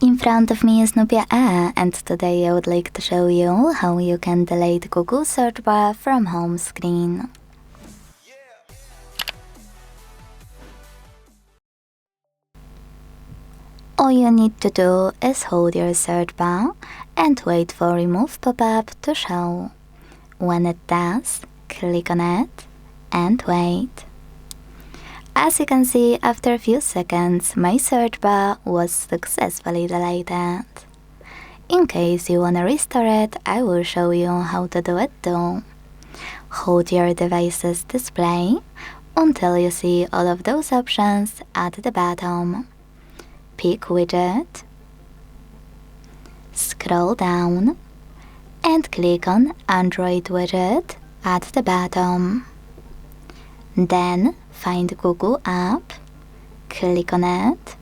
In front of me is NUBIA Air, and today I would like to show you how you can delete Google search bar from home screen. All you need to do is hold your search bar and wait for Remove Pop-up to show. When it does, click on it and wait. As you can see, after a few seconds, my search bar was successfully deleted. In case you wanna restore it, I will show you how to do it too. Hold your device's display until you see all of those options at the bottom. Pick Widget, scroll down, and click on Android widget at the bottom. Then find Google app, click on it,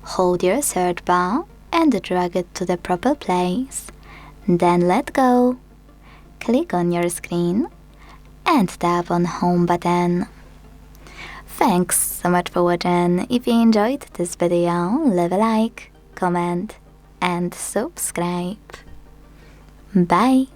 hold your search bar and drag it to the proper place. Then let go, click on your screen and tap on Home button. Thanks so much for watching. If you enjoyed this video, leave a like, comment and subscribe. Bye!